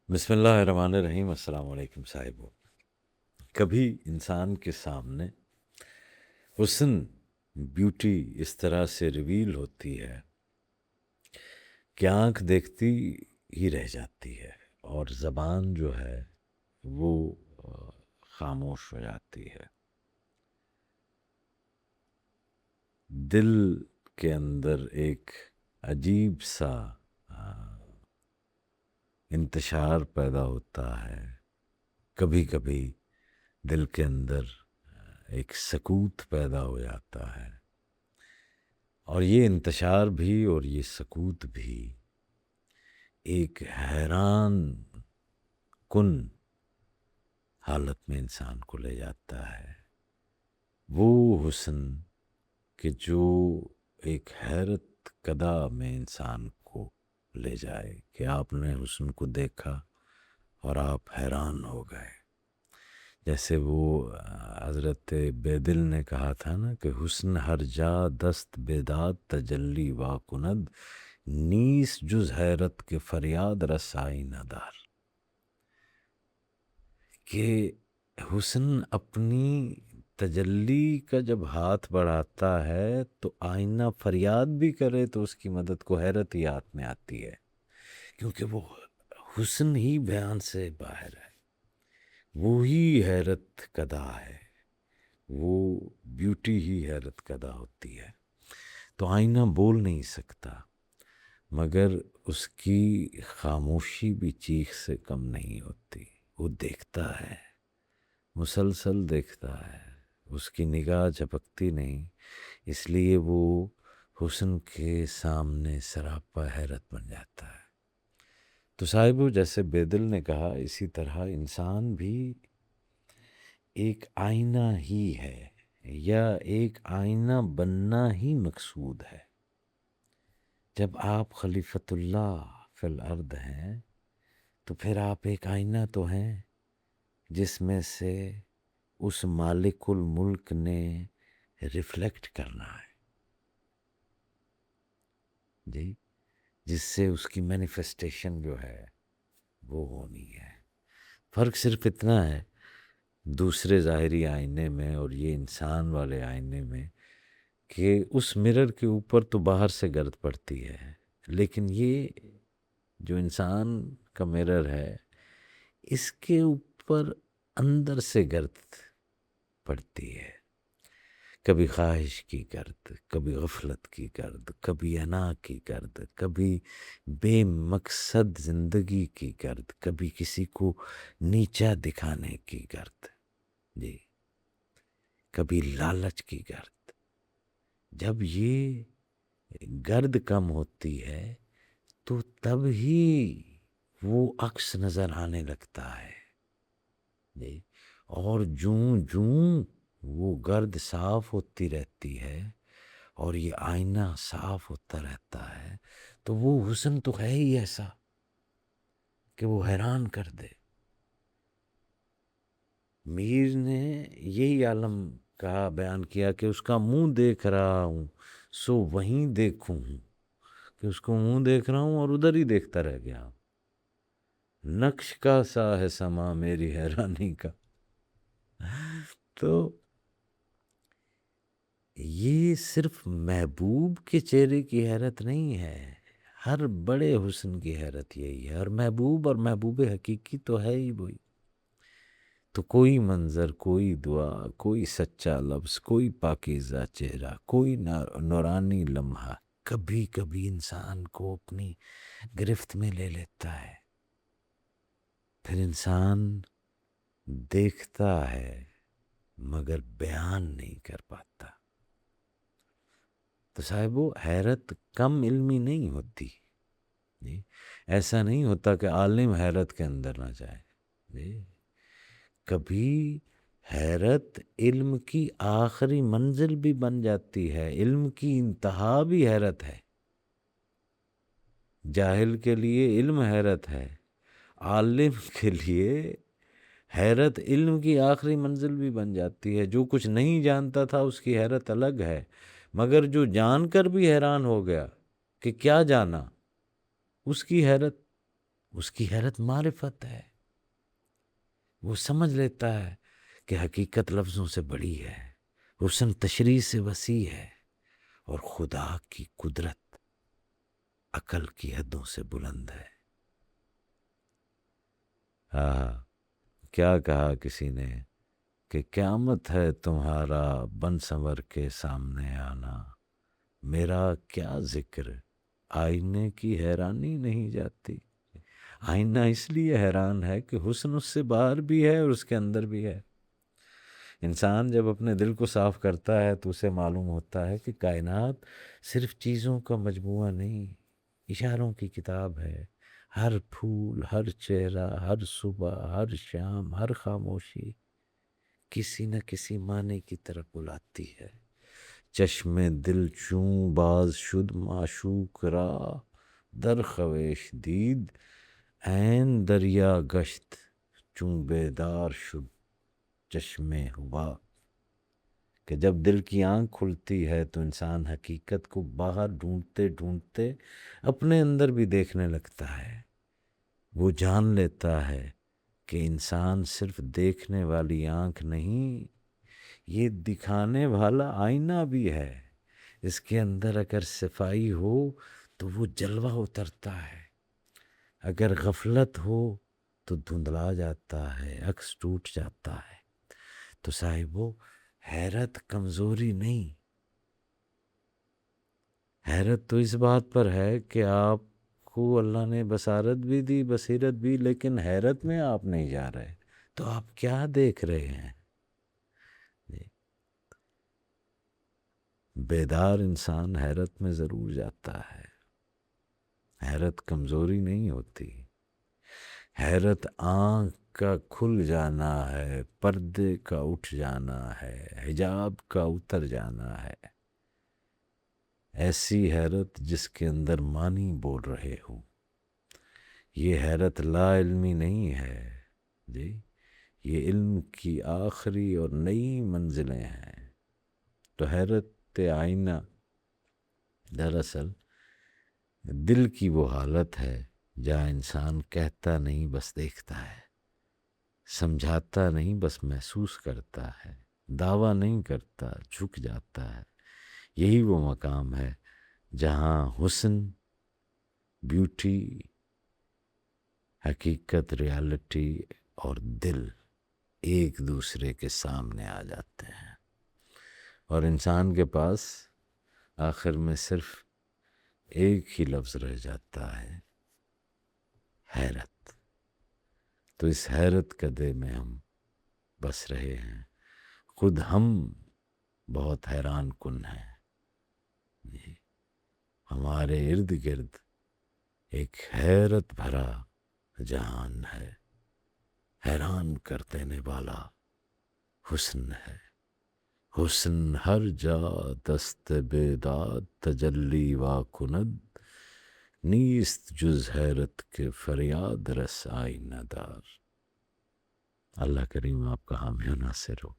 بسم اللہ الرحمن الرحیم۔ السلام علیکم صاحبو۔ کبھی انسان کے سامنے حسن، بیوٹی اس طرح سے ریویل ہوتی ہے کہ آنکھ دیکھتی ہی رہ جاتی ہے اور زبان جو ہے وہ خاموش ہو جاتی ہے۔ دل کے اندر ایک عجیب سا انتشار پیدا ہوتا ہے۔ کبھی کبھی دل کے اندر ایک سکوت پیدا ہو جاتا ہے، اور یہ انتشار بھی اور یہ سکوت بھی ایک حیران کن حالت میں انسان کو لے جاتا ہے۔ وہ حسن کہ جو ایک حیرت کدہ میں انسان کو لے جائے کہ آپ نے حسن کو دیکھا اور آپ حیران ہو گئے۔ جیسے وہ حضرت بیدل نے کہا تھا نا کہ حسن ہر جا دست بیداد تجلی وا کند، نیس جز حیرت کے فریاد رسائی ندار۔ کہ حسن اپنی تجلی کا جب ہاتھ بڑھاتا ہے تو آئینہ فریاد بھی کرے تو اس کی مدد کو حیرت ہی ہاتھ میں آتی ہے، کیونکہ وہ حسن ہی بیان سے باہر ہے، وہی حیرت کدہ ہے، وہ بیوٹی ہی حیرت کدہ ہوتی ہے۔ تو آئینہ بول نہیں سکتا، مگر اس کی خاموشی بھی چیخ سے کم نہیں ہوتی۔ وہ دیکھتا ہے، مسلسل دیکھتا ہے، اس کی نگاہ جھپکتی نہیں، اس لیے وہ حسن کے سامنے سراپا حیرت بن جاتا ہے۔ تو صاحبو، جیسے بیدل نے کہا، اسی طرح انسان بھی ایک آئینہ ہی ہے، یا ایک آئینہ بننا ہی مقصود ہے۔ جب آپ خلیفۃ اللہ فی الارض ہیں تو پھر آپ ایک آئینہ تو ہیں جس میں سے اس مالک الملک نے ریفلیکٹ کرنا ہے، جی، جس سے اس کی مینیفیسٹیشن جو ہے وہ ہونی ہے۔ فرق صرف اتنا ہے دوسرے ظاہری آئینے میں اور یہ انسان والے آئینے میں، کہ اس مرر کے اوپر تو باہر سے گرد پڑتی ہے، لیکن یہ جو انسان کا مرر ہے اس کے اوپر اندر سے گرد پڑتی ہے۔ کبھی خواہش کی گرد، کبھی غفلت کی گرد، کبھی انا کی گرد، کبھی بے مقصد زندگی کی گرد، کبھی کسی کو نیچا دکھانے کی گرد، جی، کبھی لالچ کی گرد۔ جب یہ گرد کم ہوتی ہے تو تب ہی وہ عکس نظر آنے لگتا ہے، جی، اور جوں جوں وہ گرد صاف ہوتی رہتی ہے اور یہ آئینہ صاف ہوتا رہتا ہے تو وہ حسن تو ہے ہی ایسا کہ وہ حیران کر دے۔ میر نے یہی عالم کہا، بیان کیا کہ اس کا منہ دیکھ رہا ہوں سو وہیں دیکھوں ہوں، کہ اس کو منہ دیکھ رہا ہوں اور ادھر ہی دیکھتا رہ گیا ہوں۔ نقش کا سا ہے سما میری حیرانی کا۔ تو یہ صرف محبوب کے چہرے کی حیرت نہیں ہے، ہر بڑے حسن کی حیرت یہی ہے، اور محبوب اور محبوب حقیقی تو ہے ہی وہی۔ تو کوئی منظر، کوئی دعا، کوئی سچا لفظ، کوئی پاکیزہ چہرہ، کوئی نورانی لمحہ کبھی کبھی انسان کو اپنی گرفت میں لے لیتا ہے، پھر انسان دیکھتا ہے مگر بیان نہیں کر پاتا۔ تو صاحبو، حیرت کم علمی نہیں ہوتی، جی، ایسا نہیں ہوتا کہ عالم حیرت کے اندر نہ جائے، جی، کبھی حیرت علم کی آخری منزل بھی بن جاتی ہے، علم کی انتہا بھی حیرت ہے۔ جاہل کے لیے علم حیرت ہے، عالم کے لیے حیرت علم کی آخری منزل بھی بن جاتی ہے۔ جو کچھ نہیں جانتا تھا اس کی حیرت الگ ہے، مگر جو جان کر بھی حیران ہو گیا کہ کیا جانا، اس کی حیرت اس کی حیرت معرفت ہے، وہ سمجھ لیتا ہے کہ حقیقت لفظوں سے بڑی ہے، حسن تشریح سے وسیع ہے، اور خدا کی قدرت عقل کی حدوں سے بلند ہے۔ کیا کہا کسی نے کہ قیامت ہے تمہارا بن سنور کے سامنے آنا، میرا کیا ذکر آئینے کی حیرانی نہیں جاتی۔ آئینہ اس لیے حیران ہے کہ حسن اس سے باہر بھی ہے اور اس کے اندر بھی ہے۔ انسان جب اپنے دل کو صاف کرتا ہے تو اسے معلوم ہوتا ہے کہ کائنات صرف چیزوں کا مجموعہ نہیں، اشاروں کی کتاب ہے۔ ہر پھول، ہر چہرہ، ہر صبح، ہر شام، ہر خاموشی کسی نہ کسی معنی کی طرف بلاتی ہے۔ چشم دل چوں باز شد معشوق را، در خویش دید عین دریا گشت، چوں بیدار شد چشم ہوا۔ کہ جب دل کی آنکھ کھلتی ہے تو انسان حقیقت کو باہر ڈھونڈتے ڈھونڈتے اپنے اندر بھی دیکھنے لگتا ہے۔ وہ جان لیتا ہے کہ انسان صرف دیکھنے والی آنکھ نہیں، یہ دکھانے والا آئینہ بھی ہے۔ اس کے اندر اگر صفائی ہو تو وہ جلوہ اترتا ہے، اگر غفلت ہو تو دھندلا جاتا ہے، عکس ٹوٹ جاتا ہے۔ تو صاحبو، حیرت کمزوری نہیں، حیرت تو اس بات پر ہے کہ آپ کو اللہ نے بصارت بھی دی، بصیرت بھی، لیکن حیرت میں آپ نہیں جا رہے، تو آپ کیا دیکھ رہے ہیں؟ بیدار انسان حیرت میں ضرور جاتا ہے۔ حیرت کمزوری نہیں ہوتی، حیرت آنکھ کا کھل جانا ہے، پردے کا اٹھ جانا ہے، حجاب کا اتر جانا ہے۔ ایسی حیرت جس کے اندر معنی بول رہے ہوں۔ یہ حیرت لا علمی نہیں ہے جی، یہ علم کی آخری اور نئی منزلیں ہیں۔ تو حیرت آئینہ دراصل دل کی وہ حالت ہے جہاں انسان کہتا نہیں بس دیکھتا ہے، سمجھاتا نہیں بس محسوس کرتا ہے، دعویٰ نہیں کرتا، جھک جاتا ہے۔ یہی وہ مقام ہے جہاں حسن، بیوٹی، حقیقت، ریالٹی اور دل ایک دوسرے کے سامنے آ جاتے ہیں، اور انسان کے پاس آخر میں صرف ایک ہی لفظ رہ جاتا ہے، حیرت۔ تو اس حیرت کدے میں ہم بس رہے ہیں، خود ہم بہت حیران کن ہیں۔ ہمارے ارد گرد ایک حیرت بھرا جہان ہے، حیران کر دینے والا حسن ہے۔ حسن ہر جا دست بیداد تجلی وا کند، نیست جز حیرت کے فریاد رس آئینہ دار۔ اللہ کریم آپ کا حامی و ناصر ہو۔